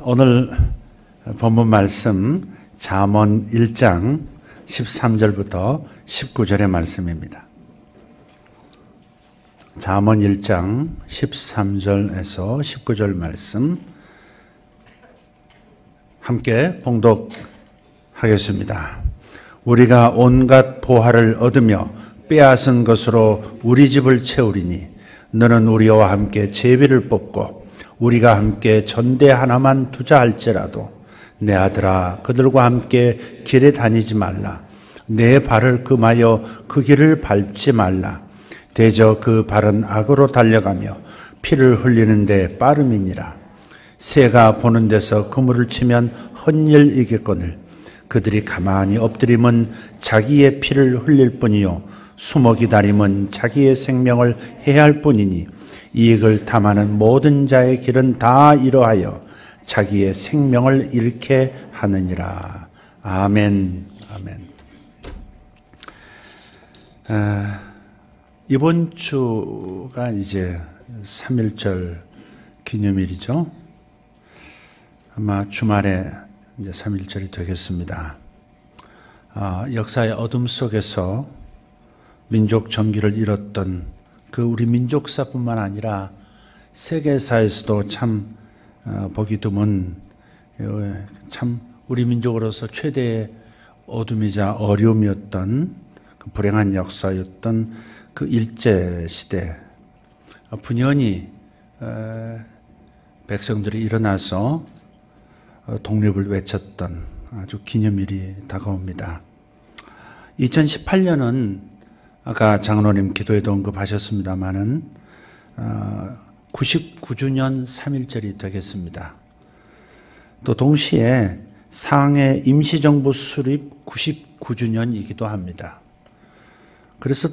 오늘 본문 말씀 잠언 1장 13절부터 19절의 말씀입니다. 잠언 1장 13절에서 19절 말씀 함께 봉독하겠습니다. 우리가 온갖 보화를 얻으며 빼앗은 것으로 우리 집을 채우리니 너는 우리와 함께 제비를 뽑고 우리가 함께 전대 하나만 투자할지라도 내 아들아 그들과 함께 길에 다니지 말라. 내 발을 금하여 그 길을 밟지 말라. 대저 그 발은 악으로 달려가며 피를 흘리는데 빠름이니라. 새가 보는 데서 그물을 치면 헛일이겠거늘 그들이 가만히 엎드림은 자기의 피를 흘릴 뿐이요 숨어 기다림은 자기의 생명을 해할 뿐이니 이익을 탐하는 모든 자의 길은 다 이러하여 자기의 생명을 잃게 하느니라. 아멘. 아멘. 이번 주가 이제 3.1절 기념일이죠. 아마 주말에 이제 3.1절이 되겠습니다. 역사의 어둠 속에서 민족 정기를 잃었던 그 우리 민족사뿐만 아니라 세계사에서도 참 보기 드문 참 우리 민족으로서 최대의 어둠이자 어려움이었던 그 불행한 역사였던 그 일제시대 분연히 백성들이 일어나서 독립을 외쳤던 아주 기념일이 다가옵니다. 2018년은 아까 장로님 기도에도 언급하셨습니다마는 99주년 3.1절이 되겠습니다. 또 동시에 상해 임시정부 수립 99주년이기도 합니다. 그래서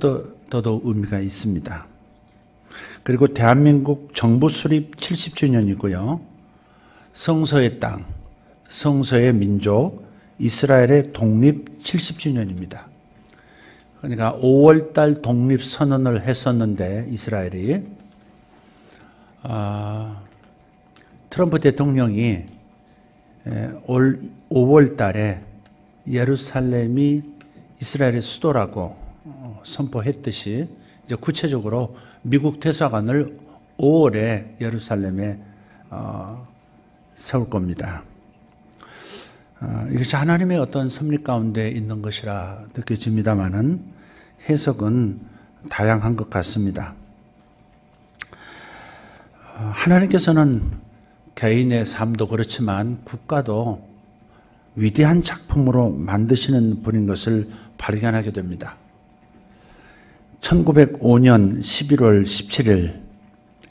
더더욱 의미가 있습니다. 그리고 대한민국 정부 수립 70주년이고요. 성서의 땅, 성서의 민족, 이스라엘의 독립 70주년입니다. 그러니까 5월달 독립선언을 했었는데 이스라엘이 트럼프 대통령이 올 5월달에 예루살렘이 이스라엘의 수도라고 선포했듯이 이제 구체적으로 미국 대사관을 5월에 예루살렘에 세울 겁니다. 이것이 하나님의 어떤 섭리 가운데 있는 것이라 느껴집니다마는 해석은 다양한 것 같습니다. 하나님께서는 개인의 삶도 그렇지만 국가도 위대한 작품으로 만드시는 분인 것을 발견하게 됩니다. 1905년 11월 17일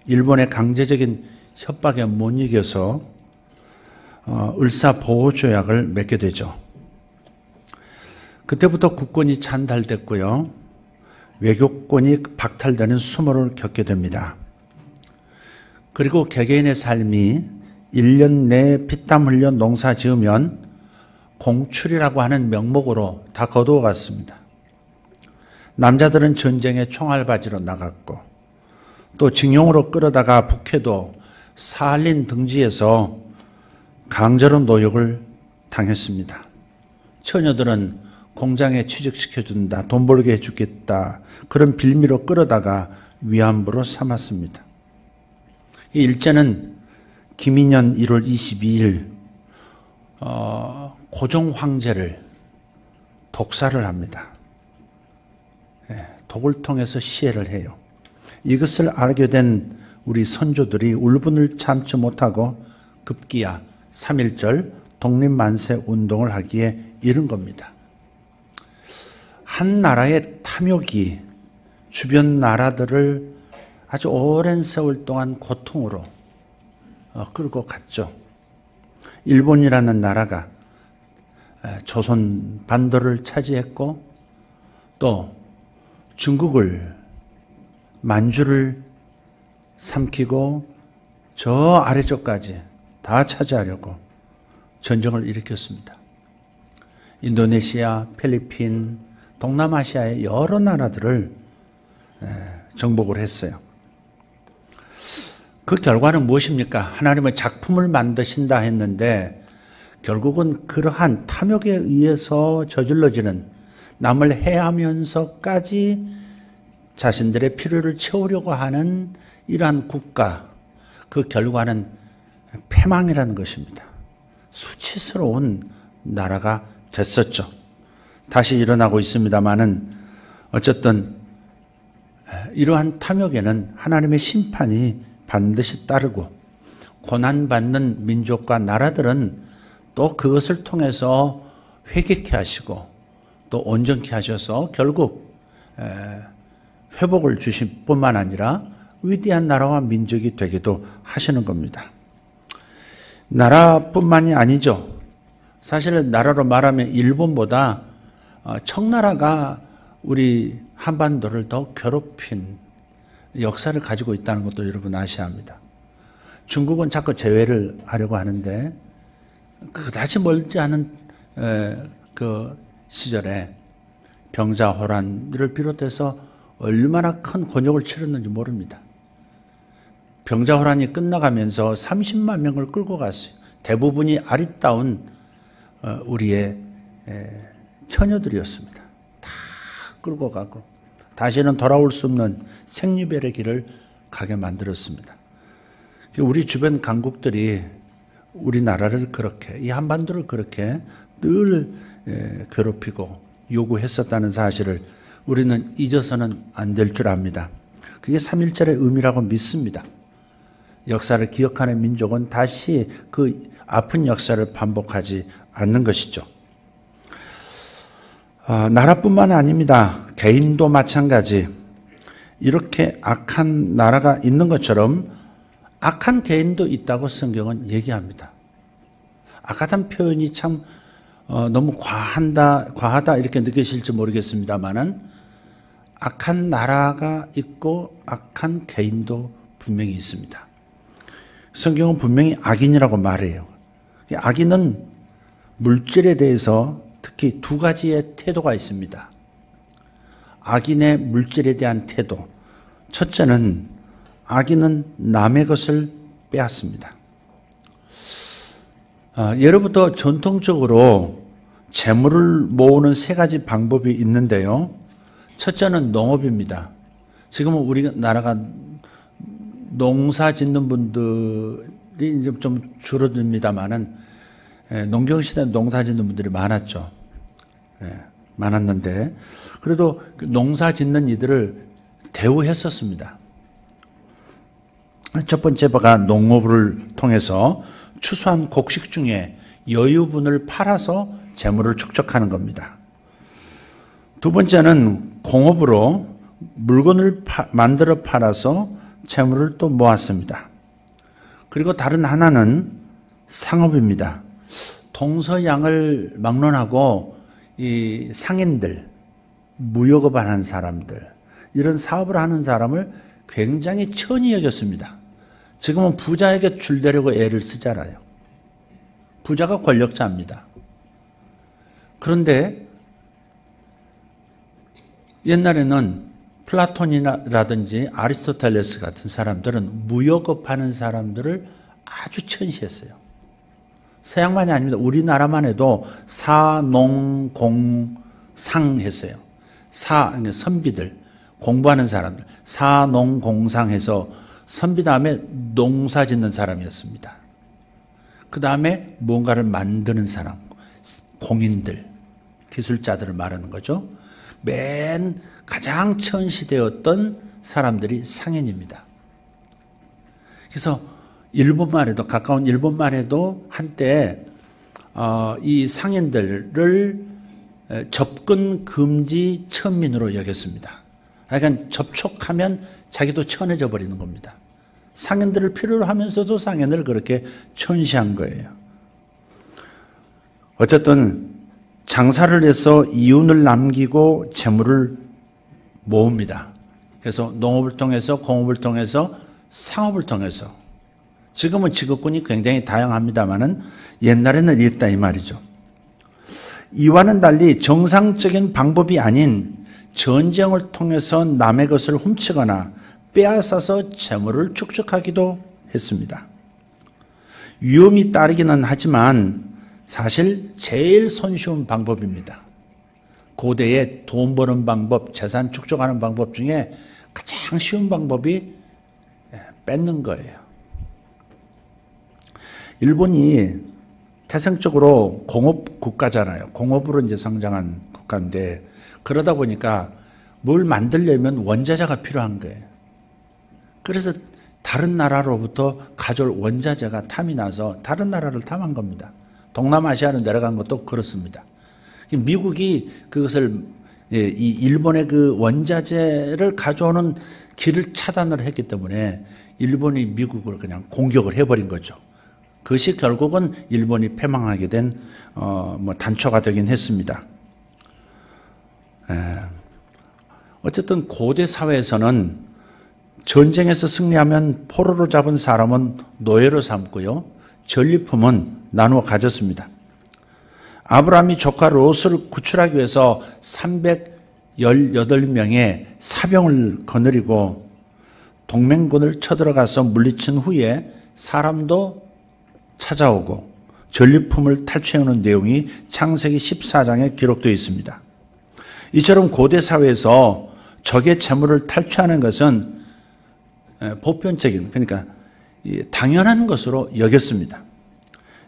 일본의 강제적인 협박에 못 이겨서 을사보호조약을 맺게 되죠. 그때부터 국권이 찬달됐고요. 외교권이 박탈되는 수모를 겪게 됩니다. 그리고 개개인의 삶이 1년 내에 피땀 흘려 농사 지으면 공출이라고 하는 명목으로 다 거두어갔습니다. 남자들은 전쟁에 총알바지로 나갔고 또 징용으로 끌어다가 북해도 사할린 등지에서 강제로 노역을 당했습니다. 처녀들은 공장에 취직시켜준다, 돈 벌게 해주겠다 그런 빌미로 끌어다가 위안부로 삼았습니다. 이 일제는 김인현 1월 22일 고종 황제를 독살을 합니다. 독을 통해서 시해를 해요. 이것을 알게 된 우리 선조들이 울분을 참지 못하고 급기야 3.1절 독립만세 운동을 하기에 이른 겁니다. 한 나라의 탐욕이 주변 나라들을 아주 오랜 세월 동안 고통으로 끌고 갔죠. 일본이라는 나라가 조선 반도를 차지했고 또 중국을 만주를 삼키고 저 아래쪽까지 다 차지하려고 전쟁을 일으켰습니다. 인도네시아, 필리핀, 동남아시아의 여러 나라들을 정복을 했어요. 그 결과는 무엇입니까? 하나님의 작품을 만드신다 했는데 결국은 그러한 탐욕에 의해서 저질러지는, 남을 해하면서까지 자신들의 필요를 채우려고 하는 이러한 국가, 그 결과는 패망이라는 것입니다. 수치스러운 나라가 됐었죠. 다시 일어나고 있습니다마는 어쨌든 이러한 탐욕에는 하나님의 심판이 반드시 따르고, 고난받는 민족과 나라들은 또 그것을 통해서 회개케 하시고 또 온전케 하셔서 결국 회복을 주실 뿐만 아니라 위대한 나라와 민족이 되기도 하시는 겁니다. 나라뿐만이 아니죠. 사실 나라로 말하면 일본보다 청나라가 우리 한반도를 더 괴롭힌 역사를 가지고 있다는 것도 여러분 아셔야 합니다. 중국은 자꾸 제외를 하려고 하는데 그다지 멀지 않은 그 시절에 병자호란을 비롯해서 얼마나 큰 곤욕을 치렀는지 모릅니다. 병자호란이 끝나가면서 30만 명을 끌고 갔어요. 대부분이 아리따운 우리의 처녀들이었습니다. 다 끌고 가고 다시는 돌아올 수 없는 생리별의 길을 가게 만들었습니다. 우리 주변 강국들이 우리나라를 그렇게, 이 한반도를 그렇게 늘 괴롭히고 요구했었다는 사실을 우리는 잊어서는 안 될 줄 압니다. 그게 3.1절의 의미라고 믿습니다. 역사를 기억하는 민족은 다시 그 아픈 역사를 반복하지 않는 것이죠. 나라뿐만 아닙니다. 개인도 마찬가지. 이렇게 악한 나라가 있는 것처럼 악한 개인도 있다고 성경은 얘기합니다. 악하다는 표현이 참 너무 과하다 이렇게 느끼실지 모르겠습니다만은 악한 나라가 있고 악한 개인도 분명히 있습니다. 성경은 분명히 악인이라고 말해요. 악인은 물질에 대해서 특히 두 가지의 태도가 있습니다. 악인의 물질에 대한 태도. 첫째는 악인은 남의 것을 빼앗습니다. 예로부터 전통적으로 재물을 모으는 세 가지 방법이 있는데요. 첫째는 농업입니다. 지금은 우리나라가 농사 짓는 분들이 이제 좀 줄어듭니다만은 농경시대 농사 짓는 분들이 많았죠. 많았는데 그래도 농사 짓는 이들을 대우했었습니다. 첫 번째가 농업을 통해서 추수한 곡식 중에 여유분을 팔아서 재물을 축적하는 겁니다. 두 번째는 공업으로 물건을 만들어 팔아서 재물을 또 모았습니다. 그리고 다른 하나는 상업입니다. 동서양을 막론하고 이 상인들, 무역업을 하는 사람들, 이런 사업을 하는 사람을 굉장히 천히 여겼습니다. 지금은 부자에게 줄대려고 애를 쓰잖아요. 부자가 권력자입니다. 그런데 옛날에는 플라톤이라든지 아리스토텔레스 같은 사람들은 무역업하는 사람들을 아주 천시했어요. 서양만이 아닙니다. 우리나라만 해도 사농공상 했어요. 선비들, 공부하는 사람들, 사농공상해서 선비 다음에 농사 짓는 사람이었습니다. 그 다음에 뭔가를 만드는 사람, 공인들, 기술자들을 말하는 거죠. 맨 가장 천시되었던 사람들이 상인입니다. 그래서 일본만 해도, 가까운 일본만 해도 한때 이 상인들을 접근 금지 천민으로 여겼습니다. 그러니까 접촉하면 자기도 천해져 버리는 겁니다. 상인들을 필요로 하면서도 상인을 그렇게 천시한 거예요. 어쨌든 장사를 해서 이윤을 남기고 재물을 모읍니다. 그래서 농업을 통해서, 공업을 통해서, 상업을 통해서. 지금은 직업군이 굉장히 다양합니다만은 옛날에는 이랬다 이 말이죠. 이와는 달리 정상적인 방법이 아닌 전쟁을 통해서 남의 것을 훔치거나 빼앗아서 재물을 축적하기도 했습니다. 위험이 따르기는 하지만 사실 제일 손쉬운 방법입니다. 고대의 돈 버는 방법, 재산 축적하는 방법 중에 가장 쉬운 방법이 뺏는 거예요. 일본이 태생적으로 공업 국가잖아요. 공업으로 이제 성장한 국가인데, 그러다 보니까 뭘 만들려면 원자재가 필요한 거예요. 그래서 다른 나라로부터 가져올 원자재가 탐이 나서 다른 나라를 탐한 겁니다. 동남아시아로 내려간 것도 그렇습니다. 미국이 그것을, 이 일본의 그 원자재를 가져오는 길을 차단을 했기 때문에 일본이 미국을 그냥 공격을 해버린 거죠. 그것이 결국은 일본이 패망하게 된 단초가 되긴 했습니다. 어쨌든 고대 사회에서는 전쟁에서 승리하면 포로로 잡은 사람은 노예로 삼고요, 전리품은 나누어 가졌습니다. 아브라함이 조카 롯을 구출하기 위해서 318명의 사병을 거느리고 동맹군을 쳐들어가서 물리친 후에 사람도 찾아오고 전리품을 탈취해오는 내용이 창세기 14장에 기록되어 있습니다. 이처럼 고대 사회에서 적의 재물을 탈취하는 것은 보편적인, 그러니까 당연한 것으로 여겼습니다.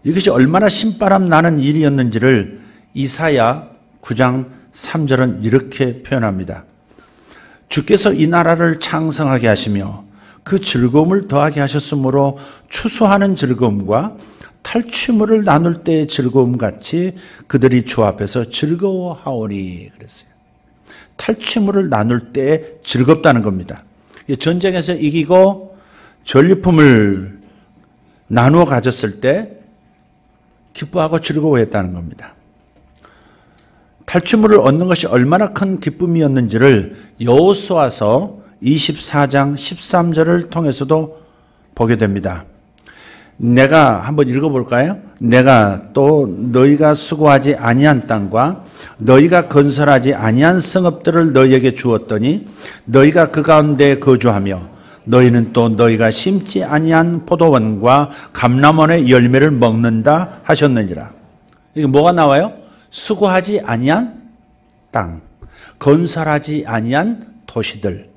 이것이 얼마나 신바람 나는 일이었는지를 이사야 9장 3절은 이렇게 표현합니다. 주께서 이 나라를 창성하게 하시며 그 즐거움을 더하게 하셨으므로 추수하는 즐거움과 탈취물을 나눌 때의 즐거움 같이 그들이 주 앞에서 즐거워하오니 그랬어요. 탈취물을 나눌 때 즐겁다는 겁니다. 전쟁에서 이기고 전리품을 나누어 가졌을 때 기뻐하고 즐거워했다는 겁니다. 탈취물을 얻는 것이 얼마나 큰 기쁨이었는지를 여호수아서 24장 13절을 통해서도 보게 됩니다. 내가 한번 읽어볼까요? 내가 또 너희가 수고하지 아니한 땅과 너희가 건설하지 아니한 성읍들을 너희에게 주었더니 너희가 그 가운데 거주하며 너희는 또 너희가 심지 아니한 포도원과 감람원의 열매를 먹는다 하셨느니라. 이게 뭐가 나와요? 수고하지 아니한 땅, 건설하지 아니한 도시들,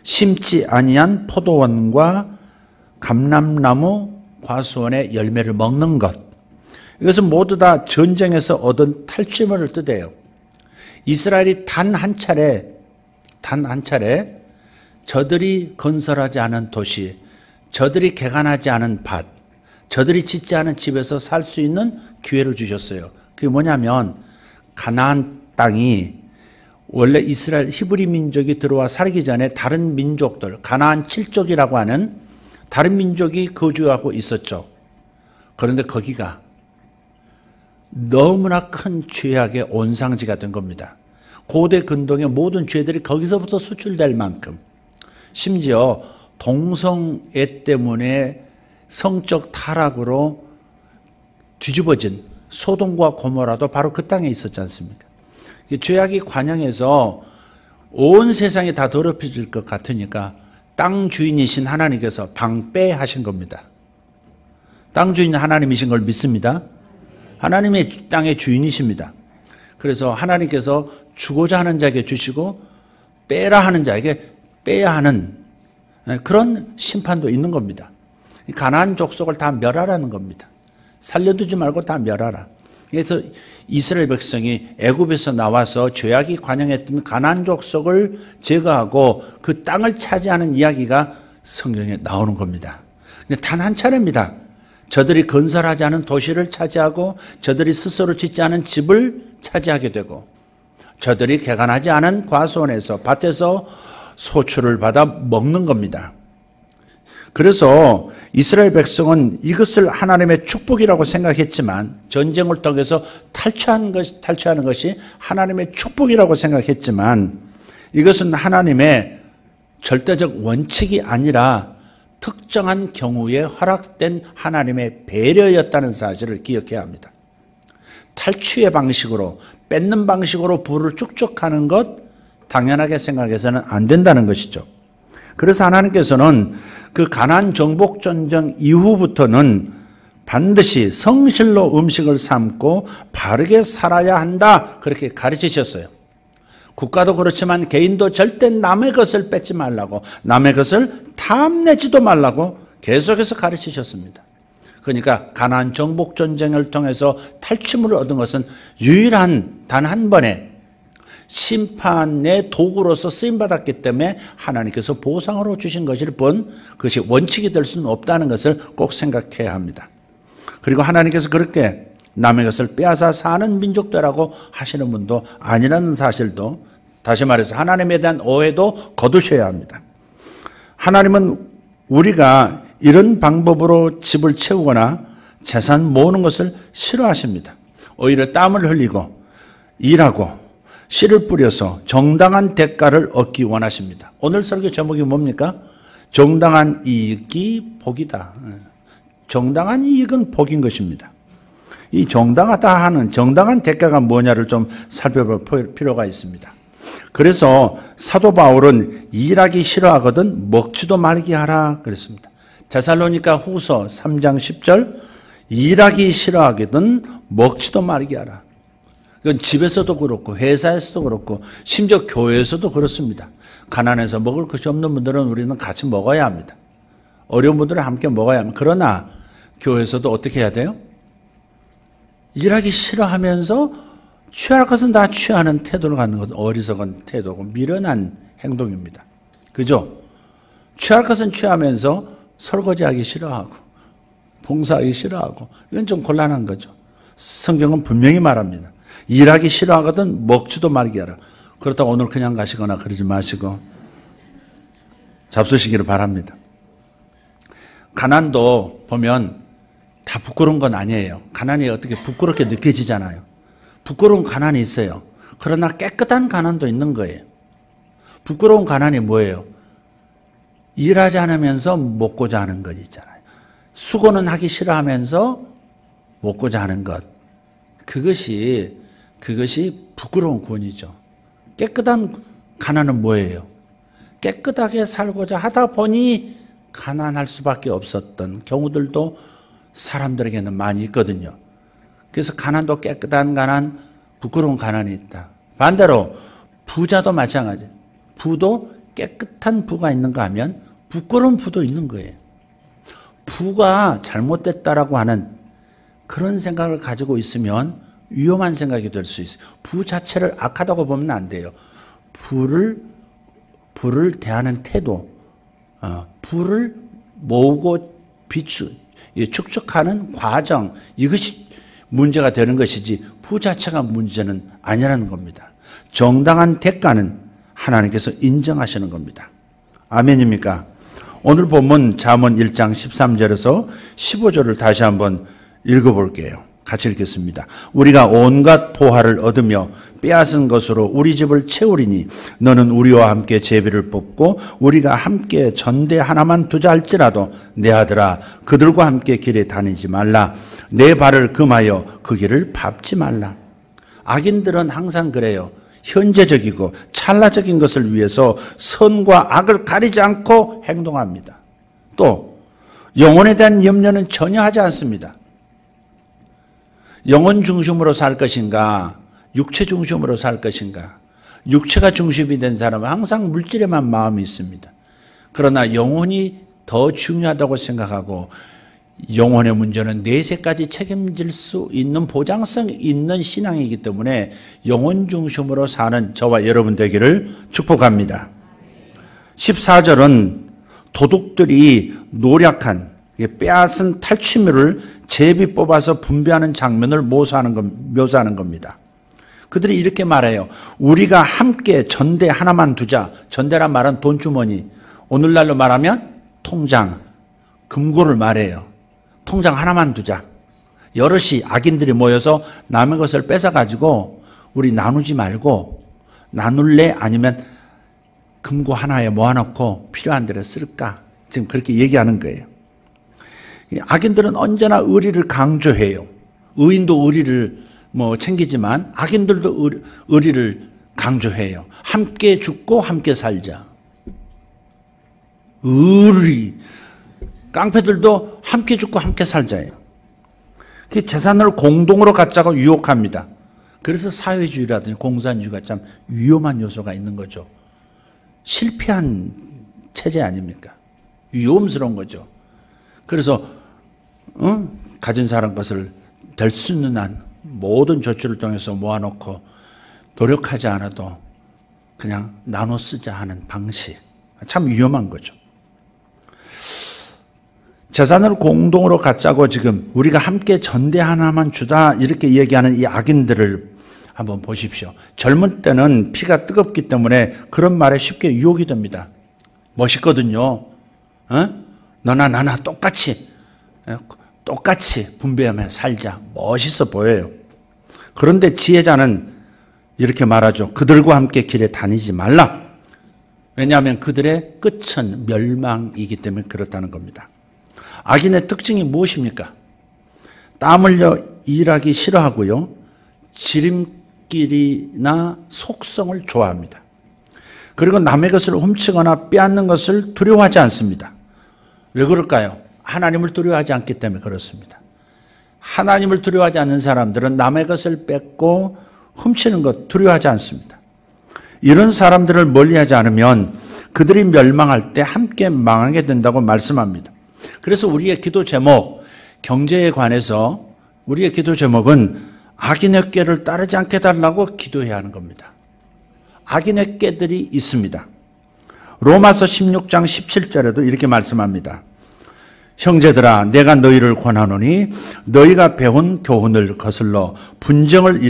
심지 아니한 포도원과 감람나무 과수원의 열매를 먹는 것. 이것은 모두 다 전쟁에서 얻은 탈취물을 뜻해요. 이스라엘이 단 한 차례 저들이 건설하지 않은 도시, 저들이 개간하지 않은 밭, 저들이 짓지 않은 집에서 살 수 있는 기회를 주셨어요. 그게 뭐냐면 가나안 땅이 원래 이스라엘 히브리 민족이 들어와 살기 전에 다른 민족들, 가나안 7족이라고 하는 다른 민족이 거주하고 있었죠. 그런데 거기가 너무나 큰 죄악의 온상지가 된 겁니다. 고대 근동의 모든 죄들이 거기서부터 수출될 만큼, 심지어 동성애 때문에 성적 타락으로 뒤집어진 소돔과 고모라도 바로 그 땅에 있었지 않습니까? 죄악이 관영해서 온 세상이 다 더럽혀질 것 같으니까 땅 주인이신 하나님께서 방패하신 겁니다. 땅 주인 하나님이신 걸 믿습니다. 하나님의 땅의 주인이십니다. 그래서 하나님께서 주고자 하는 자에게 주시고 빼라 하는 자에게 빼야 하는 그런 심판도 있는 겁니다. 가나안 족속을 다 멸하라는 겁니다. 살려두지 말고 다 멸하라. 그래서 이스라엘 백성이 애굽에서 나와서 죄악이 관영했던 가나안 족속을 제거하고 그 땅을 차지하는 이야기가 성경에 나오는 겁니다. 근데 단 한 차례입니다. 저들이 건설하지 않은 도시를 차지하고 저들이 스스로 짓지 않은 집을 차지하게 되고 저들이 개간하지 않은 과수원에서 밭에서 소출을 받아 먹는 겁니다. 그래서 이스라엘 백성은 이것을 하나님의 축복이라고 생각했지만, 전쟁을 통해서 탈취하는 것이 하나님의 축복이라고 생각했지만, 이것은 하나님의 절대적 원칙이 아니라 특정한 경우에 허락된 하나님의 배려였다는 사실을 기억해야 합니다. 탈취의 방식으로, 뺏는 방식으로 부를 축적하는 것 당연하게 생각해서는 안 된다는 것이죠. 그래서 하나님께서는 그 가나안 정복 전쟁 이후부터는 반드시 성실로 음식을 삶고 바르게 살아야 한다, 그렇게 가르치셨어요. 국가도 그렇지만 개인도 절대 남의 것을 뺏지 말라고, 남의 것을 탐내지도 말라고 계속해서 가르치셨습니다. 그러니까 가나안 정복 전쟁을 통해서 탈취물을 얻은 것은 유일한 단 한 번의 심판의 도구로서 쓰임받았기 때문에 하나님께서 보상으로 주신 것일 뿐 그것이 원칙이 될 수는 없다는 것을 꼭 생각해야 합니다. 그리고 하나님께서 그렇게 남의 것을 빼앗아 사는 민족들라고 하시는 분도 아니라는 사실도, 다시 말해서 하나님에 대한 오해도 거두셔야 합니다. 하나님은 우리가 이런 방법으로 집을 채우거나 재산 모으는 것을 싫어하십니다. 오히려 땀을 흘리고 일하고 씨를 뿌려서 정당한 대가를 얻기 원하십니다. 오늘 설교 제목이 뭡니까? 정당한 이익이 복이다. 정당한 이익은 복인 것입니다. 이 정당하다 하는 정당한 대가가 뭐냐를 좀 살펴볼 필요가 있습니다. 그래서 사도 바울은 일하기 싫어하거든 먹지도 말게 하라 그랬습니다. 데살로니가 후서 3장 10절, 일하기 싫어하거든 먹지도 말게 하라. 그건 집에서도 그렇고 회사에서도 그렇고 심지어 교회에서도 그렇습니다. 가난해서 먹을 것이 없는 분들은 우리는 같이 먹어야 합니다. 어려운 분들은 함께 먹어야 합니다. 그러나 교회에서도 어떻게 해야 돼요? 일하기 싫어하면서 취할 것은 다 취하는 태도를 갖는 것은 어리석은 태도고 미련한 행동입니다. 그죠? 취할 것은 취하면서 설거지하기 싫어하고 봉사하기 싫어하고, 이건 좀 곤란한 거죠. 성경은 분명히 말합니다. 일하기 싫어하거든 먹지도 말게 하라. 그렇다고 오늘 그냥 가시거나 그러지 마시고 잡수시기를 바랍니다. 가난도 보면 다 부끄러운 건 아니에요. 가난이 어떻게 부끄럽게 느껴지잖아요. 부끄러운 가난이 있어요. 그러나 깨끗한 가난도 있는 거예요. 부끄러운 가난이 뭐예요? 일하지 않으면서 먹고자 하는 것 있잖아요. 수고는 하기 싫어하면서 먹고자 하는 것. 그것이 부끄러운 구원이죠. 깨끗한 가난은 뭐예요? 깨끗하게 살고자 하다 보니 가난할 수밖에 없었던 경우들도 사람들에게는 많이 있거든요. 그래서 가난도 깨끗한 가난, 부끄러운 가난이 있다. 반대로 부자도 마찬가지예요. 부도 깨끗한 부가 있는가 하면 부끄러운 부도 있는 거예요. 부가 잘못됐다라고 하는 그런 생각을 가지고 있으면 위험한 생각이 될 수 있어요. 부 자체를 악하다고 보면 안 돼요. 부를 대하는 태도, 부를 모으고 축적하는 과정, 이것이 문제가 되는 것이지 부 자체가 문제는 아니라는 겁니다. 정당한 대가는 하나님께서 인정하시는 겁니다. 아멘입니까? 오늘 본문 잠언 1장 13절에서 15절을 다시 한번 읽어볼게요. 같이 읽겠습니다. 우리가 온갖 보화를 얻으며 빼앗은 것으로 우리 집을 채우리니 너는 우리와 함께 제비를 뽑고 우리가 함께 전대 하나만 두자 할지라도 내 아들아 그들과 함께 길에 다니지 말라. 내 발을 금하여 그 길을 밟지 말라. 악인들은 항상 그래요. 현재적이고 찰나적인 것을 위해서 선과 악을 가리지 않고 행동합니다. 또 영혼에 대한 염려는 전혀 하지 않습니다. 영혼 중심으로 살 것인가, 육체 중심으로 살 것인가. 육체가 중심이 된 사람은 항상 물질에만 마음이 있습니다. 그러나 영혼이 더 중요하다고 생각하고 영혼의 문제는 내세까지 책임질 수 있는 보장성이 있는 신앙이기 때문에 영혼 중심으로 사는 저와 여러분 되기를 축복합니다. 14절은 도둑들이 노력한 빼앗은 탈취물을 제비 뽑아서 분배하는 장면을 묘사하는 겁니다. 그들이 이렇게 말해요. 우리가 함께 전대 하나만 두자. 전대란 말은 돈주머니, 오늘날로 말하면 통장, 금고를 말해요. 통장 하나만 두자. 여럿이 악인들이 모여서 남의 것을 뺏어가지고 우리 나누지 말고 나눌래? 아니면 금고 하나에 모아놓고 필요한 데를 쓸까? 지금 그렇게 얘기하는 거예요. 악인들은 언제나 의리를 강조해요. 의인도 의리를 챙기지만 악인들도 의리를 강조해요. 함께 죽고 함께 살자. 의리. 깡패들도 함께 죽고 함께 살자예요. 그 재산을 공동으로 갖자고 유혹합니다. 그래서 사회주의라든지 공산주의가 참 위험한 요소가 있는 거죠. 실패한 체제 아닙니까? 위험스러운 거죠. 그래서 가진 사람 것을 될 수 있는 한 모든 조치를 통해서 모아놓고 노력하지 않아도 그냥 나눠 쓰자 하는 방식. 참 위험한 거죠. 재산을 공동으로 갖자고 지금 우리가 함께 전대 하나만 주자 이렇게 얘기하는 이 악인들을 한번 보십시오. 젊은 때는 피가 뜨겁기 때문에 그런 말에 쉽게 유혹이 됩니다. 멋있거든요. 너나 나나 똑같이 분배하며 살자. 멋있어 보여요. 그런데 지혜자는 이렇게 말하죠. 그들과 함께 길에 다니지 말라. 왜냐하면 그들의 끝은 멸망이기 때문에 그렇다는 겁니다. 악인의 특징이 무엇입니까? 땀 흘려 일하기 싫어하고요. 지름길이나 속성을 좋아합니다. 그리고 남의 것을 훔치거나 빼앗는 것을 두려워하지 않습니다. 왜 그럴까요? 하나님을 두려워하지 않기 때문에 그렇습니다. 하나님을 두려워하지 않는 사람들은 남의 것을 뺏고 훔치는 것 두려워하지 않습니다. 이런 사람들을 멀리하지 않으면 그들이 멸망할 때 함께 망하게 된다고 말씀합니다. 그래서 우리의 기도 제목, 경제에 관해서 우리의 기도 제목은 악인의 꾀를 따르지 않게 해달라고 기도해야 하는 겁니다. 악인의 꾀들이 있습니다. 로마서 16장 17절에도 이렇게 말씀합니다. 형제들아 내가 너희를 권하노니 너희가 배운 교훈을 거슬러 분쟁을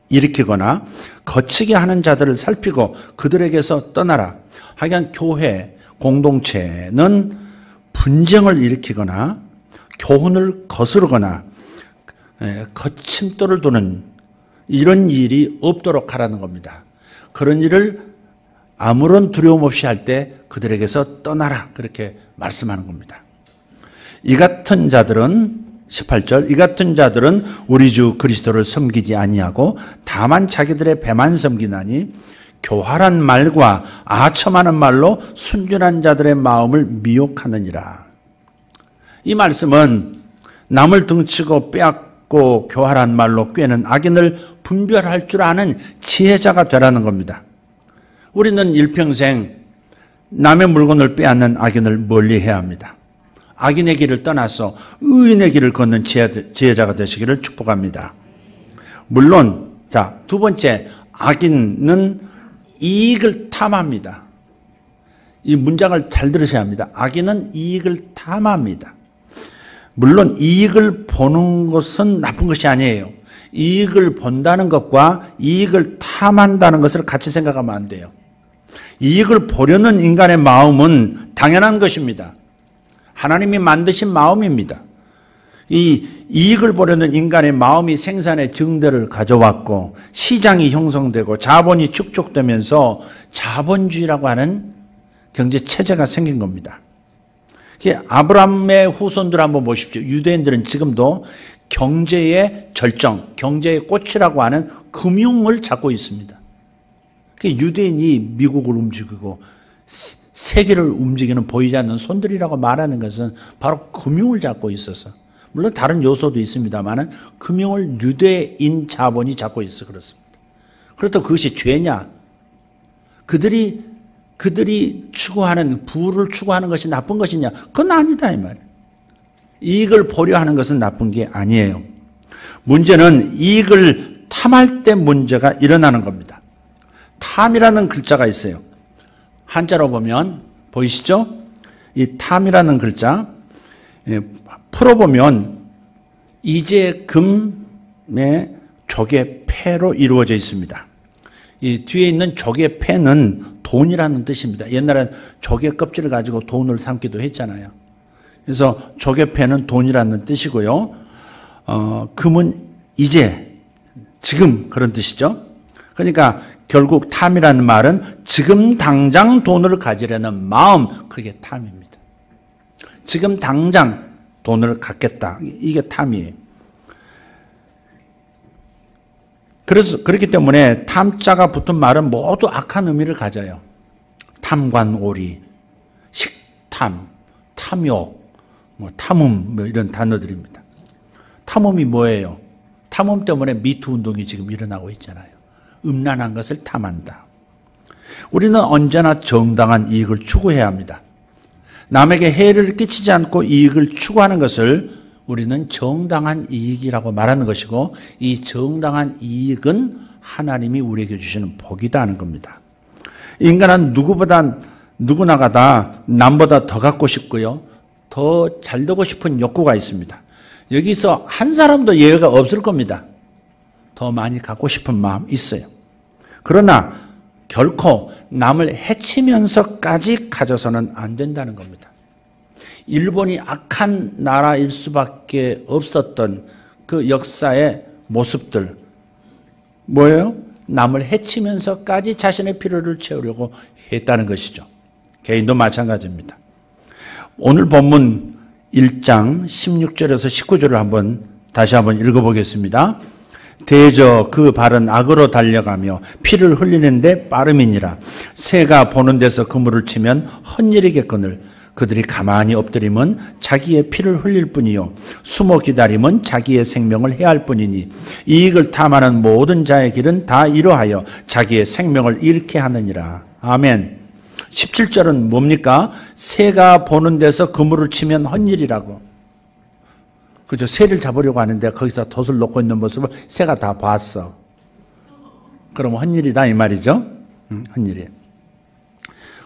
일으키거나 거치게 하는 자들을 살피고 그들에게서 떠나라. 하여간 교회, 공동체는 분쟁을 일으키거나 교훈을 거스르거나 거침돌을 두는 이런 일이 없도록 하라는 겁니다. 그런 일을 아무런 두려움 없이 할 때 그들에게서 떠나라. 그렇게 말씀하는 겁니다. 이 같은 자들은 18절 이 같은 자들은 우리 주 그리스도를 섬기지 아니하고 다만 자기들의 배만 섬기나니 교활한 말과 아첨하는 말로 순전한 자들의 마음을 미혹하느니라. 이 말씀은 남을 등치고 빼앗고 교활한 말로 꾀는 악인을 분별할 줄 아는 지혜자가 되라는 겁니다. 우리는 일평생 남의 물건을 빼앗는 악인을 멀리해야 합니다. 악인의 길을 떠나서 의인의 길을 걷는 지혜자가 되시기를 축복합니다. 물론 두 번째, 악인은 이익을 탐합니다. 이 문장을 잘 들으셔야 합니다. 악인은 이익을 탐합니다. 물론 이익을 보는 것은 나쁜 것이 아니에요. 이익을 본다는 것과 이익을 탐한다는 것을 같이 생각하면 안 돼요. 이익을 보려는 인간의 마음은 당연한 것입니다. 하나님이 만드신 마음입니다. 이 이익을 보려는 인간의 마음이 생산의 증대를 가져왔고 시장이 형성되고 자본이 축적되면서 자본주의라고 하는 경제 체제가 생긴 겁니다. 아브라함의 후손들 한번 보십시오. 유대인들은 지금도 경제의 절정, 경제의 꽃이라고 하는 금융을 잡고 있습니다. 유대인이 미국을 움직이고 세계를 움직이는 보이지 않는 손들이라고 말하는 것은 바로 금융을 잡고 있어서, 물론 다른 요소도 있습니다만 금융을 유대인 자본이 잡고 있어 그렇습니다. 그렇다고 그것이 죄냐? 그들이 추구하는 부를 추구하는 것이 나쁜 것이냐? 그건 아니다 이 말이에요. 이익을 보려 하는 것은 나쁜 게 아니에요. 문제는 이익을 탐할 때 문제가 일어나는 겁니다. 탐이라는 글자가 있어요. 한자로 보면 보이시죠? 이 탐이라는 글자 풀어보면 이재금의 조개 패로 이루어져 있습니다. 이 뒤에 있는 조개 패는 돈이라는 뜻입니다. 옛날엔 조개 껍질을 가지고 돈을 삼기도 했잖아요. 그래서 조개 패는 돈이라는 뜻이고요. 금은 이제, 지금 그런 뜻이죠. 그러니까 결국 탐이라는 말은 지금 당장 돈을 가지려는 마음, 그게 탐입니다. 지금 당장 돈을 갖겠다. 이게 탐이에요. 그래서 그렇기 때문에 탐자가 붙은 말은 모두 악한 의미를 가져요. 탐관오리. 탐욕, 탐음 이런 단어들입니다. 탐음이 뭐예요? 탐음 때문에 미투 운동이 지금 일어나고 있잖아요. 음란한 것을 탐한다. 우리는 언제나 정당한 이익을 추구해야 합니다. 남에게 해를 끼치지 않고 이익을 추구하는 것을 우리는 정당한 이익이라고 말하는 것이고, 이 정당한 이익은 하나님이 우리에게 주시는 복이다 하는 겁니다. 인간은 누구나가 다 남보다 더 갖고 싶고요, 더 잘 되고 싶은 욕구가 있습니다. 여기서 한 사람도 예외가 없을 겁니다. 더 많이 갖고 싶은 마음 있어요. 그러나 결코 남을 해치면서까지 가져서는 안 된다는 겁니다. 일본이 악한 나라일 수밖에 없었던 그 역사의 모습들, 뭐예요? 남을 해치면서까지 자신의 필요를 채우려고 했다는 것이죠. 개인도 마찬가지입니다. 오늘 본문 1장 16절에서 19절을 다시 한번 읽어보겠습니다. 대저 그 발은 악으로 달려가며 피를 흘리는데 빠름이니라. 새가 보는 데서 그물을 치면 헛일이겠거늘 그들이 가만히 엎드림은 자기의 피를 흘릴 뿐이요 숨어 기다림은 자기의 생명을 해할 뿐이니 이익을 탐하는 모든 자의 길은 다 이러하여 자기의 생명을 잃게 하느니라. 아멘. 17절은 뭡니까? 새가 보는 데서 그물을 치면 헛일이라고. 그죠? 새를 잡으려고 하는데 거기서 돛을 놓고 있는 모습을 새가 다 봤어. 그럼 헛일이다 이 말이죠. 헛일이에요.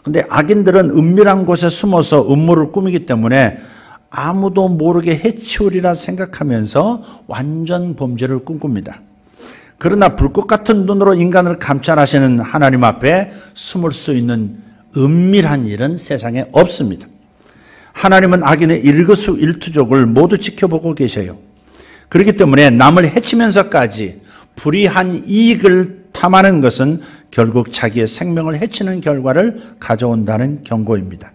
근데 악인들은 은밀한 곳에 숨어서 음모를 꾸미기 때문에 아무도 모르게 해치우리라 생각하면서 완전 범죄를 꿈꿉니다. 그러나 불꽃 같은 눈으로 인간을 감찰하시는 하나님 앞에 숨을 수 있는 은밀한 일은 세상에 없습니다. 하나님은 악인의 일거수일투족을 모두 지켜보고 계셔요. 그렇기 때문에 남을 해치면서까지 불이한 이익을 탐하는 것은 결국 자기의 생명을 해치는 결과를 가져온다는 경고입니다.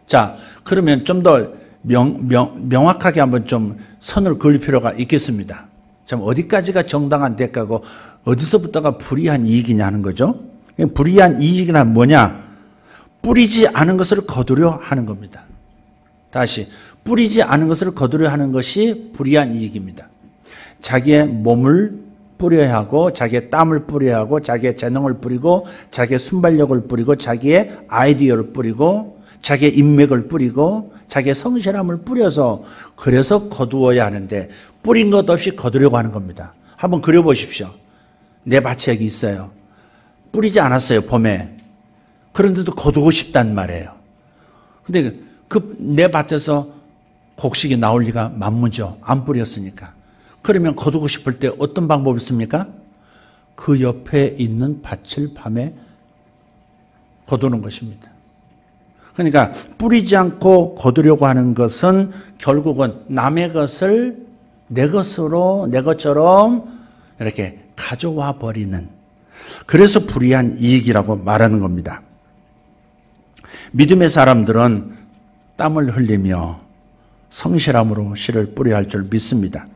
자, 그러면 좀 더 명확하게 한번 좀 선을 그을 필요가 있겠습니다. 참 어디까지가 정당한 대가고 어디서부터가 불이한 이익이냐 하는 거죠. 불이한 이익이란 뭐냐? 뿌리지 않은 것을 거두려 하는 겁니다. 다시, 뿌리지 않은 것을 거두려 하는 것이 불이한 이익입니다. 자기의 몸을 뿌려야 하고, 자기의 땀을 뿌려야 하고, 자기의 재능을 뿌리고, 자기의 순발력을 뿌리고, 자기의 아이디어를 뿌리고, 자기의 인맥을 뿌리고, 자기의 성실함을 뿌려서 그래서 거두어야 하는데 뿌린 것 없이 거두려고 하는 겁니다. 한번 그려보십시오. 내 밭이 여기 있어요. 뿌리지 않았어요, 봄에. 그런데도 거두고 싶단 말이에요. 근데 그 내 밭에서 곡식이 나올 리가 만무죠. 안 뿌렸으니까. 그러면 거두고 싶을 때 어떤 방법을 씁니까? 그 옆에 있는 밭을 밤에 거두는 것입니다. 그러니까 뿌리지 않고 거두려고 하는 것은 결국은 남의 것을 내 것으로, 내 것처럼 이렇게 가져와 버리는, 그래서 불이한 이익이라고 말하는 겁니다. 믿음의 사람들은 땀을 흘리며 성실함으로 씨를 뿌려야 할 줄 믿습니다.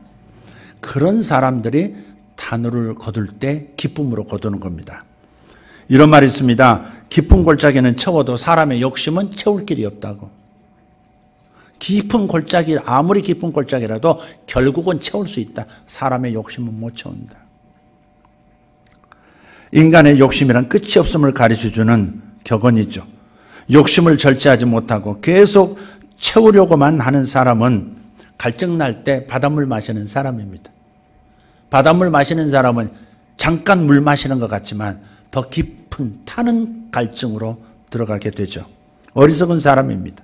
그런 사람들이 단우를 거둘 때 기쁨으로 거두는 겁니다. 이런 말이 있습니다. 깊은 골짜기는 채워도 사람의 욕심은 채울 길이 없다고. 깊은 골짜기, 아무리 깊은 골짜기라도 결국은 채울 수 있다. 사람의 욕심은 못 채운다. 인간의 욕심이란 끝이 없음을 가르쳐주는 격언이죠. 욕심을 절제하지 못하고 계속 채우려고만 하는 사람은 갈증 날 때 바닷물 마시는 사람입니다. 바닷물 마시는 사람은 잠깐 물 마시는 것 같지만 더 깊은 타는 갈증으로 들어가게 되죠. 어리석은 사람입니다.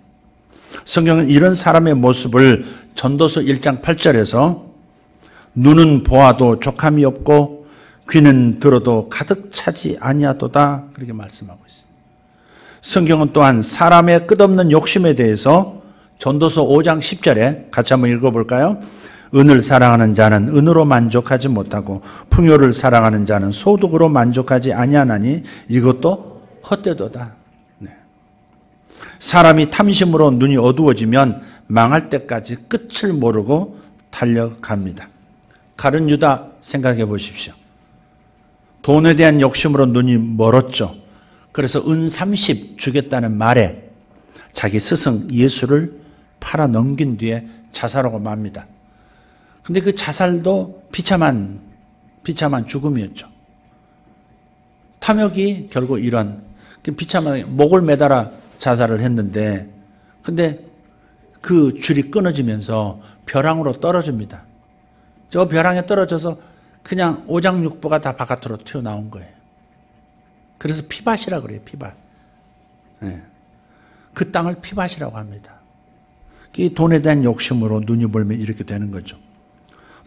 성경은 이런 사람의 모습을 전도서 1장 8절에서 눈은 보아도 족함이 없고 귀는 들어도 가득 차지 아니하도다 그렇게 말씀하고 있습니다. 성경은 또한 사람의 끝없는 욕심에 대해서 전도서 5장 10절에 같이 한번 읽어볼까요? 은을 사랑하는 자는 은으로 만족하지 못하고 풍요를 사랑하는 자는 소득으로 만족하지 아니하나니 이것도 헛되도다. 네. 사람이 탐심으로 눈이 어두워지면 망할 때까지 끝을 모르고 달려갑니다. 가룟 유다 생각해 보십시오. 돈에 대한 욕심으로 눈이 멀었죠. 그래서 은 30 주겠다는 말에 자기 스승 예수를 팔아 넘긴 뒤에 자살하고 맙니다. 근데 그 자살도 비참한 죽음이었죠. 탐욕이 결국 이런 비참한 목을 매달아 자살을 했는데, 근데 그 줄이 끊어지면서 벼랑으로 떨어집니다. 저 벼랑에 떨어져서 그냥 오장육부가 다 바깥으로 튀어나온 거예요. 그래서 피밭이라 그래요. 피밭. 네. 그 땅을 피밭이라고 합니다. 이 돈에 대한 욕심으로 눈이 멀면 이렇게 되는 거죠.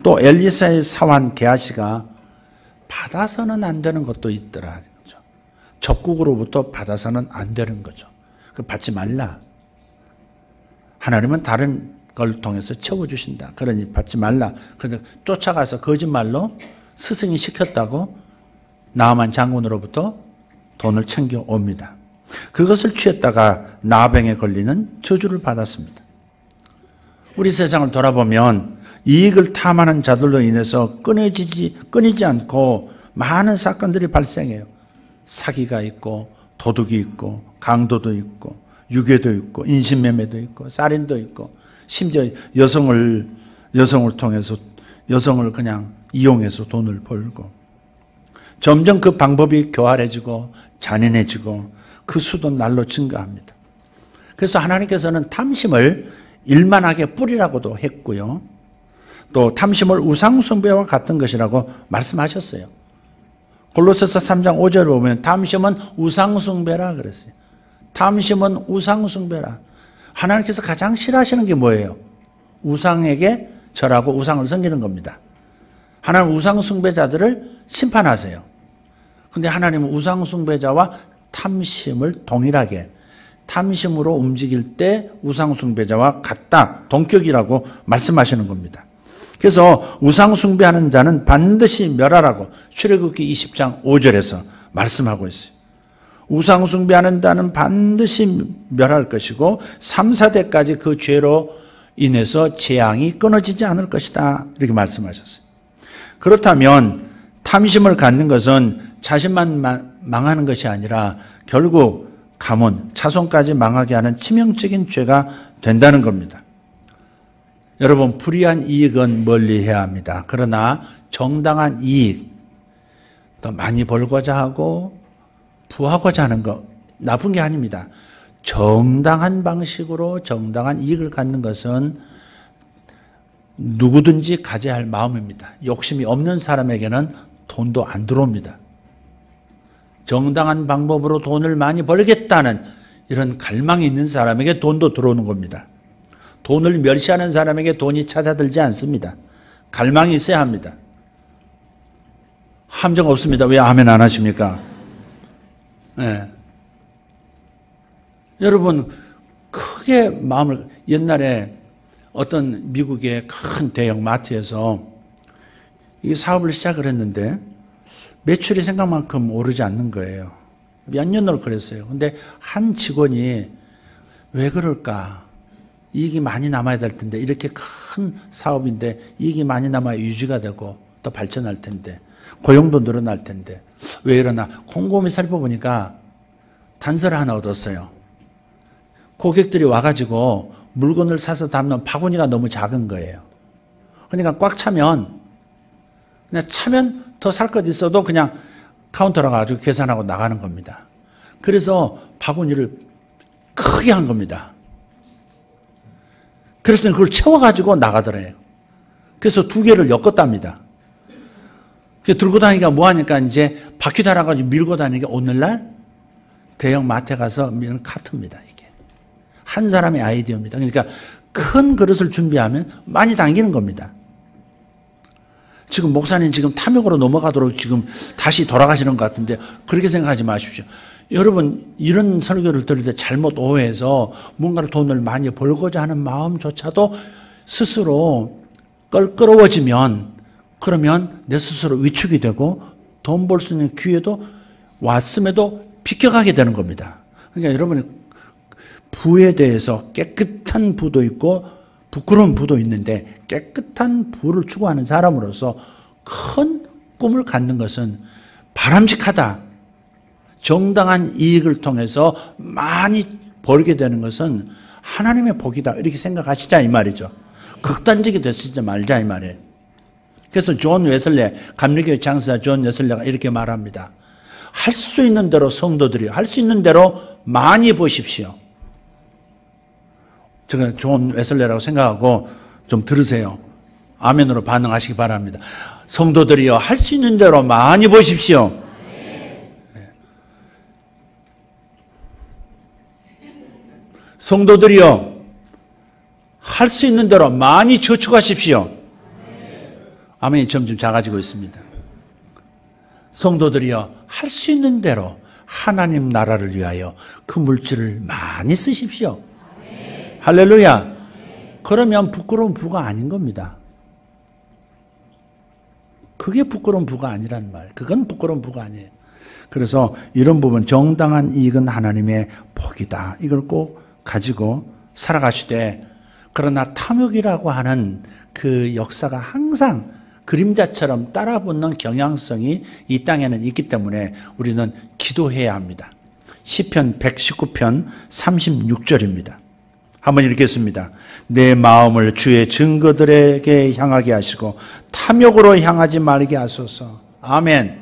또 엘리사의 사환 게하시가 받아서는 안 되는 것도 있더라. 적국으로부터 받아서는 안 되는 거죠. 그 받지 말라. 하나님은 다른 걸 통해서 채워주신다. 그러니 받지 말라. 그래서 쫓아가서 거짓말로 스승이 시켰다고 나아만 장군으로부터 돈을 챙겨옵니다. 그것을 취했다가 나병에 걸리는 저주를 받았습니다. 우리 세상을 돌아보면 이익을 탐하는 자들로 인해서 끊이지 않고 많은 사건들이 발생해요. 사기가 있고 도둑이 있고 강도도 있고 유괴도 있고 인신매매도 있고 살인도 있고 심지어 여성을 통해서 여성을 그냥 이용해서 돈을 벌고 점점 그 방법이 교활해지고 잔인해지고 그 수도 날로 증가합니다. 그래서 하나님께서는 탐심을 일만하게 뿌리라고도 했고요. 또 탐심을 우상숭배와 같은 것이라고 말씀하셨어요. 골로새서 3장 5절을 보면 탐심은 우상숭배라 그랬어요. 탐심은 우상숭배라. 하나님께서 가장 싫어하시는 게 뭐예요? 우상에게 절하고 우상을 섬기는 겁니다. 하나님 우상숭배자들을 심판하세요. 그런데 하나님은 우상숭배자와 탐심을 동일하게 탐심으로 움직일 때 우상숭배자와 같다, 동격이라고 말씀하시는 겁니다. 그래서 우상숭배하는 자는 반드시 멸하라고 출애굽기 20장 5절에서 말씀하고 있어요. 우상숭배하는 자는 반드시 멸할 것이고 3, 4대까지 그 죄로 인해서 재앙이 끊어지지 않을 것이다. 이렇게 말씀하셨어요. 그렇다면 탐심을 갖는 것은 자신만 망하는 것이 아니라 결국 가문, 자손까지 망하게 하는 치명적인 죄가 된다는 겁니다. 여러분, 불의한 이익은 멀리해야 합니다. 그러나 정당한 이익, 또 많이 벌고자 하고 부하고자 하는 거 나쁜 게 아닙니다. 정당한 방식으로 정당한 이익을 갖는 것은 누구든지 가져야 할 마음입니다. 욕심이 없는 사람에게는 돈도 안 들어옵니다. 정당한 방법으로 돈을 많이 벌겠다는 이런 갈망이 있는 사람에게 돈도 들어오는 겁니다. 돈을 멸시하는 사람에게 돈이 찾아들지 않습니다. 갈망이 있어야 합니다. 함정 없습니다. 왜 아멘 안 하십니까? 네. 여러분, 크게 마음을, 옛날에 어떤 미국의 큰 대형 마트에서 이 사업을 시작을 했는데 매출이 생각만큼 오르지 않는 거예요. 몇 년을 그랬어요. 근데 한 직원이 왜 그럴까? 이익이 많이 남아야 될 텐데, 이렇게 큰 사업인데 이익이 많이 남아야 유지가 되고 또 발전할 텐데, 고용도 늘어날 텐데 왜 이러나 곰곰이 살펴보니까 단서를 하나 얻었어요. 고객들이 와가지고 물건을 사서 담는 바구니가 너무 작은 거예요. 그러니까 꽉 차면, 그냥 차면 더 살 것 있어도 그냥 카운터로 가가지고 계산하고 나가는 겁니다. 그래서 바구니를 크게 한 겁니다. 그래서 그걸 채워가지고 나가더래요. 그래서 2개를 엮었답니다. 들고 다니기가 뭐하니까 이제 바퀴 달아가지고 밀고 다니니까 오늘날 대형 마트에 가서 미는 카트입니다. 이게 한 사람의 아이디어입니다. 그러니까 큰 그릇을 준비하면 많이 당기는 겁니다. 지금 목사님 지금 탐욕으로 넘어가도록 지금 다시 돌아가시는 것 같은데 그렇게 생각하지 마십시오. 여러분, 이런 설교를 들을 때 잘못 오해해서 뭔가를 돈을 많이 벌고자 하는 마음조차도 스스로 껄끄러워지면, 그러면 내 스스로 위축이 되고 돈 벌 수 있는 기회도 왔음에도 비껴가게 되는 겁니다. 그러니까 여러분이 부에 대해서 깨끗한 부도 있고 부끄러운 부도 있는데, 깨끗한 부를 추구하는 사람으로서 큰 꿈을 갖는 것은 바람직하다. 정당한 이익을 통해서 많이 벌게 되는 것은 하나님의 복이다 이렇게 생각하시자 이 말이죠. 극단적이 되시지 말자 이 말이에요. 그래서 존 웨슬레, 감리교회 장사 존 웨슬레가 이렇게 말합니다. 할 수 있는 대로 성도들이 할 수 있는 대로 많이 보십시오. 제가 존 웨슬레라고 생각하고 좀 들으세요. 아멘으로 반응하시기 바랍니다. 성도들이요, 할 수 있는 대로 많이 보십시오. 성도들이요, 할 수 있는 대로 많이 저축하십시오. 아멘이 점점 작아지고 있습니다. 성도들이요, 할 수 있는 대로 하나님 나라를 위하여 그 물질을 많이 쓰십시오. 할렐루야. 그러면 부끄러운 부가 아닌 겁니다. 그게 부끄러운 부가 아니란 말. 그건 부끄러운 부가 아니에요. 그래서 이런 부분, 정당한 이익은 하나님의 복이다. 이걸 꼭 가지고 살아가시되, 그러나 탐욕이라고 하는 그 역사가 항상 그림자처럼 따라붙는 경향성이 이 땅에는 있기 때문에 우리는 기도해야 합니다. 시편 119편 36절입니다. 한번 읽겠습니다. 내 마음을 주의 증거들에게 향하게 하시고 탐욕으로 향하지 말게 하소서. 아멘.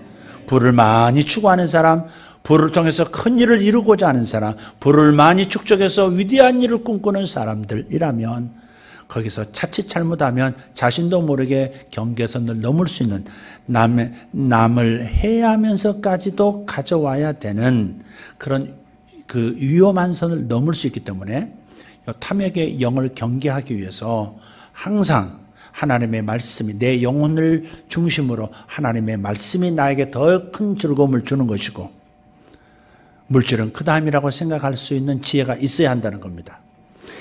부를 많이 추구하는 사람, 부를 통해서 큰 일을 이루고자 하는 사람, 부를 많이 축적해서 위대한 일을 꿈꾸는 사람들이라면 거기서 자칫 잘못하면 자신도 모르게 경계선을 넘을 수 있는 남을 해하면서까지도 가져와야 되는 그런 그 위험한 선을 넘을 수 있기 때문에 탐욕의 영을 경계하기 위해서 항상 하나님의 말씀이, 내 영혼을 중심으로 하나님의 말씀이 나에게 더 큰 즐거움을 주는 것이고, 물질은 그 다음이라고 생각할 수 있는 지혜가 있어야 한다는 겁니다.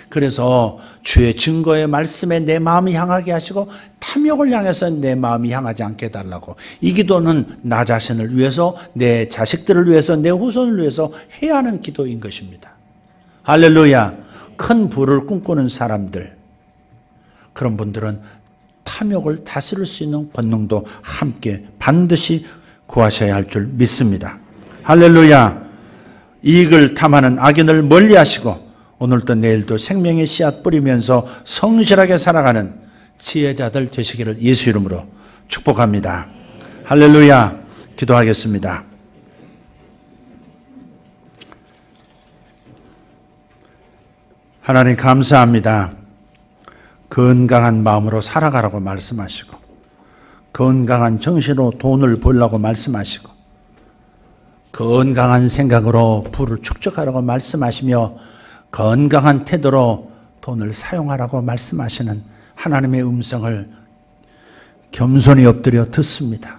그래서 주의 증거의 말씀에 내 마음이 향하게 하시고 탐욕을 향해서 내 마음이 향하지 않게 해달라고. 이 기도는 나 자신을 위해서, 내 자식들을 위해서, 내 후손을 위해서 해야 하는 기도인 것입니다. 할렐루야. 큰 부를 꿈꾸는 사람들, 그런 분들은 탐욕을 다스릴 수 있는 권능도 함께 반드시 구하셔야 할 줄 믿습니다. 할렐루야. 이익을 탐하는 악인을 멀리 하시고 오늘도 내일도 생명의 씨앗 뿌리면서 성실하게 살아가는 지혜자들 되시기를 예수 이름으로 축복합니다. 할렐루야. 기도하겠습니다. 하나님 감사합니다. 건강한 마음으로 살아가라고 말씀하시고, 건강한 정신으로 돈을 벌라고 말씀하시고, 건강한 생각으로 부를 축적하라고 말씀하시며, 건강한 태도로 돈을 사용하라고 말씀하시는 하나님의 음성을 겸손히 엎드려 듣습니다.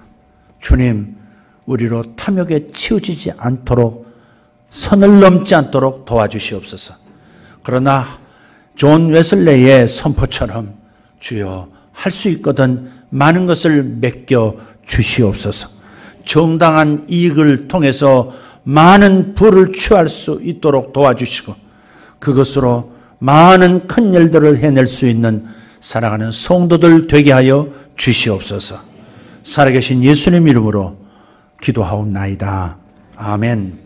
주님, 우리로 탐욕에 치우치지 않도록, 선을 넘지 않도록 도와주시옵소서. 그러나 존 웨슬레의 선포처럼 주여, 할 수 있거든 많은 것을 맡겨 주시옵소서. 정당한 이익을 통해서 많은 부를 취할 수 있도록 도와주시고, 그것으로 많은 큰 일들을 해낼 수 있는 살아가는 성도들 되게 하여 주시옵소서. 살아계신 예수님 이름으로 기도하옵나이다. 아멘.